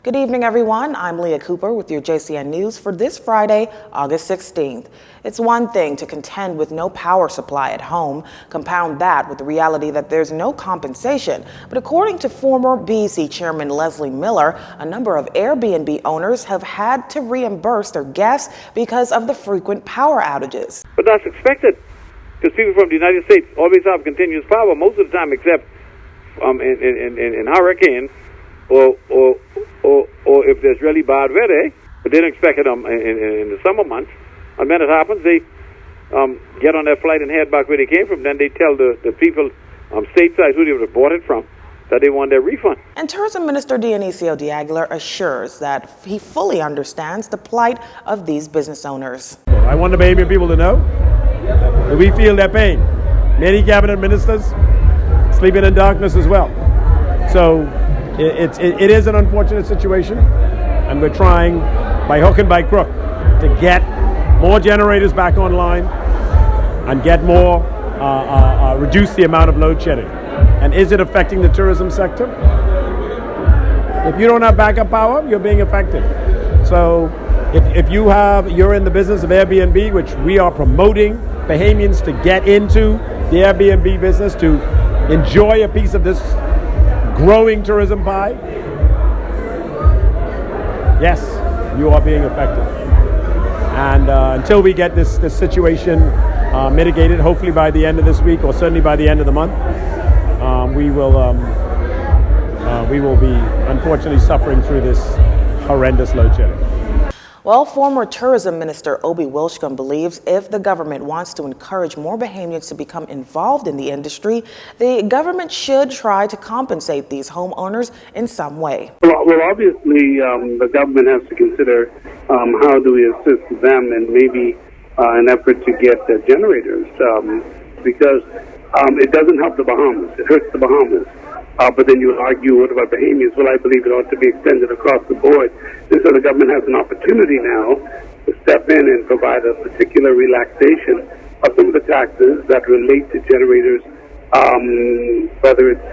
Good evening, everyone. I'm Leah Cooper with your JCN News for this Friday, August 16th. It's one thing to contend with no power supply at home, compound that with the reality that there's no compensation. But according to former BEC Chairman Leslie Miller, a number of Airbnb owners have had to reimburse their guests because of the frequent power outages. But that's expected, because people from the United States always have continuous power most of the time, except in hurricane or if there's really bad weather. But they don't expect it in the summer months. And when it happens, they get on their flight and head back where they came from. Then they tell the people stateside who they would have bought it from that they want their refund. And Tourism Minister Dionisio de Aguilar assures that he fully understands the plight of these business owners. I want the Bahamian people to know that we feel their pain. Many cabinet ministers sleeping in darkness as well. So it is an unfortunate situation, and we're trying by hook and by crook to get more generators back online and get more, reduce the amount of load shedding. And is it affecting the tourism sector? If you don't have backup power, you're being affected. So if you're in the business of Airbnb, which we are promoting Bahamians to get into the Airbnb business, to enjoy a piece of this growing tourism pie, yes, you are being affected. And until we get this situation mitigated, hopefully by the end of this week or certainly by the end of the month, we will be unfortunately suffering through this horrendous load shedding. Well, former Tourism Minister Obi Wilshcombe believes if the government wants to encourage more Bahamians to become involved in the industry, the government should try to compensate these homeowners in some way. Well, obviously, the government has to consider how do we assist them and maybe an effort to get generators, because it doesn't help the Bahamas. It hurts the Bahamas. But then you argue, what about Bahamians? Well, I believe it ought to be extended across the board. And so the government has an opportunity now to step in and provide a particular relaxation of some of the taxes that relate to generators, whether it's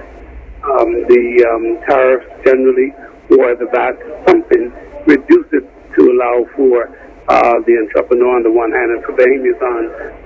the tariffs generally or the VAT, something, reduce it to allow for the entrepreneur on the one hand and for Bahamians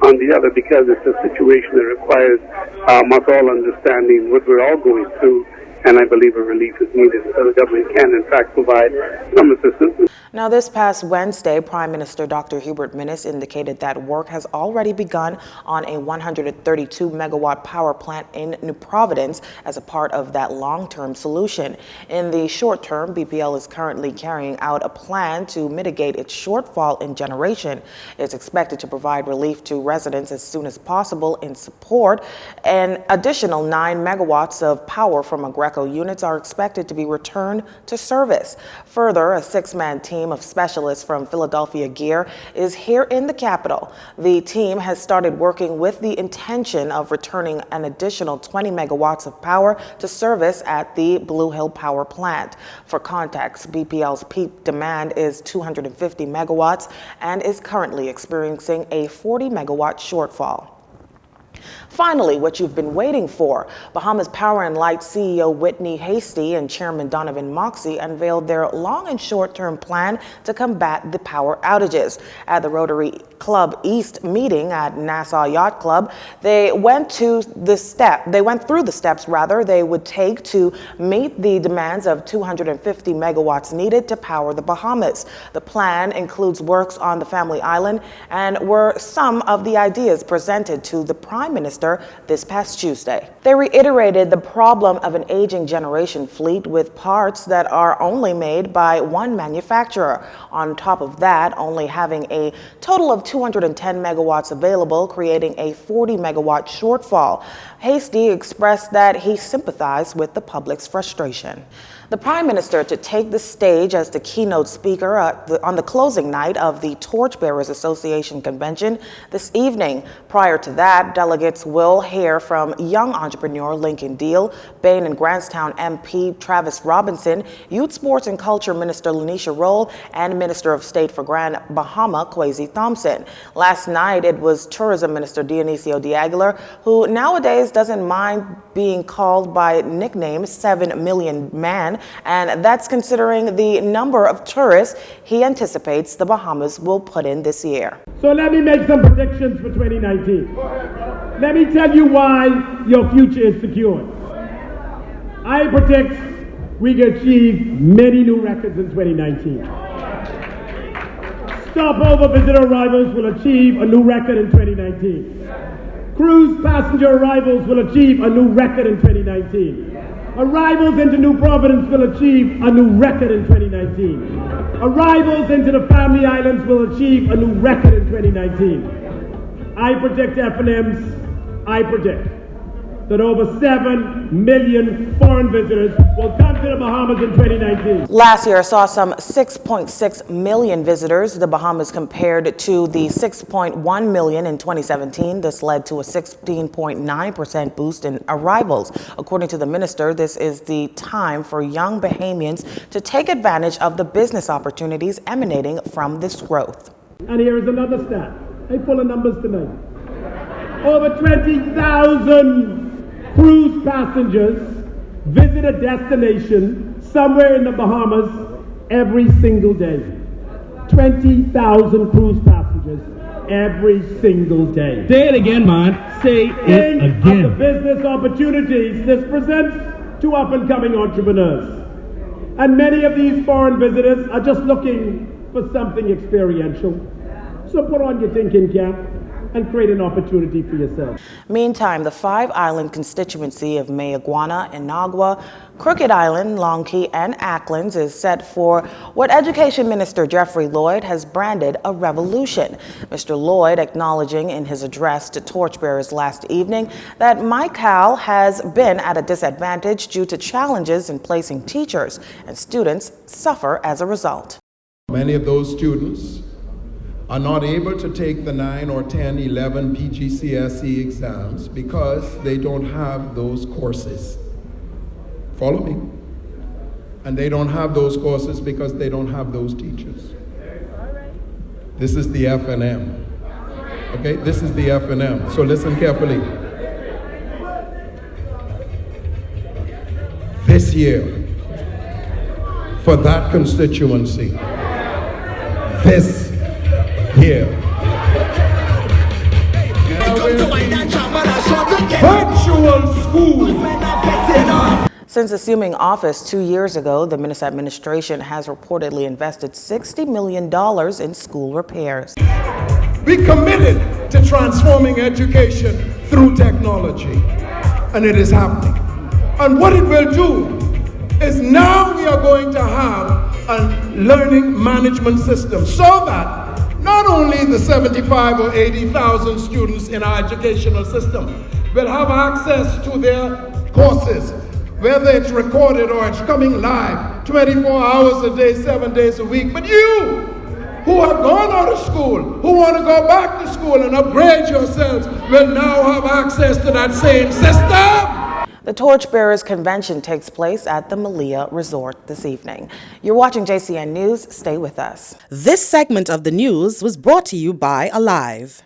on the other, because it's a situation that requires us all understanding what we're all going through, and I believe a relief is needed so the government can in fact provide some assistance. Now, this past Wednesday, Prime Minister Dr. Hubert Minnis indicated that work has already begun on a 132 megawatt power plant in New Providence as a part of that long-term solution. In the short term, BPL is currently carrying out a plan to mitigate its shortfall in generation. It's expected to provide relief to residents as soon as possible in support. An additional 9 megawatts of power from Agreco units are expected to be returned to service. Further, a 6-man team of specialists from Philadelphia Gear is here in the capital. The team has started working with the intention of returning an additional 20 megawatts of power to service at the Blue Hill Power Plant. For context, BPL's peak demand is 250 megawatts and is currently experiencing a 40 megawatt shortfall. Finally, what you've been waiting for. Bahamas Power and Light CEO Whitney Hasty and Chairman Donovan Moxey unveiled their long and short-term plan to combat the power outages. At the Rotary Club East meeting at Nassau Yacht Club, they went through the steps they would take to meet the demands of 250 megawatts needed to power the Bahamas. The plan includes works on the Family Island and were some of the ideas presented to the Prime Minister this past Tuesday. They reiterated the problem of an aging generation fleet with parts that are only made by one manufacturer. On top of that, only having a total of 210 megawatts available, creating a 40 megawatt shortfall. Hasty expressed that he sympathized with the public's frustration. The Prime Minister to take the stage as the keynote speaker on the closing night of the Torchbearers Association convention this evening. Prior to that, delegates will hear from young entrepreneur Lincoln Deal, Bain and Grantstown MP Travis Robinson, Youth Sports and Culture Minister Lanisha Roll, and Minister of State for Grand Bahama Kwesi Thompson. Last night, it was Tourism Minister Dionisio de Aguilar, who nowadays doesn't mind being called by nickname 7 Million Man, and that's considering the number of tourists he anticipates the Bahamas will put in this year. So let me make some predictions for 2019. Let me tell you why your future is secured. I predict we can achieve many new records in 2019. Stopover visitor arrivals will achieve a new record in 2019. Cruise passenger arrivals will achieve a new record in 2019. Arrivals into New Providence will achieve a new record in 2019. Arrivals into the Family Islands will achieve a new record in 2019. I predict FNMs, I predict that over 7 million foreign visitors will come to the Bahamas in 2019. Last year saw some 6.6 million visitors to the Bahamas compared to the 6.1 million in 2017. This led to a 16.9% boost in arrivals. According to the minister, this is the time for young Bahamians to take advantage of the business opportunities emanating from this growth. And here is another stat. I'm full of numbers tonight. Over 20,000 cruise passengers visit a destination somewhere in the Bahamas every single day. 20,000 cruise passengers every single day. Say it again, man. Say it again. Of the business opportunities this presents to up-and-coming entrepreneurs. And many of these foreign visitors are just looking for something experiential. So put on your thinking cap and create an opportunity for yourself. Meantime, the 5-island constituency of Mayaguana, Inagua, Crooked Island, Long Key, and Acklands is set for what Education Minister Jeffrey Lloyd has branded a revolution. Mr. Lloyd acknowledging in his address to torchbearers last evening that MyCal has been at a disadvantage due to challenges in placing teachers, and students suffer as a result. Many of those students are not able to take the 9 or 10, 11 PGCSE exams because they don't have those courses. Follow me? And they don't have those courses because they don't have those teachers. This is the FNM. Okay, this is the FNM. So listen carefully. This year, for that constituency, this here. Virtual school. Since assuming office 2 years ago, the Minnesota administration has reportedly invested $60 million in school repairs. We committed to transforming education through technology, and it is happening. And what it will do is now we are going to have a learning management system so that not only the 75 or 80,000 students in our educational system will have access to their courses, whether it's recorded or it's coming live 24 hours a day, 7 days a week, but you who have gone out of school, who want to go back to school and upgrade yourselves, will now have access to that same system. The Torchbearers Convention takes place at the Malia Resort this evening. You're watching JCN News. Stay with us. This segment of the news was brought to you by Alive.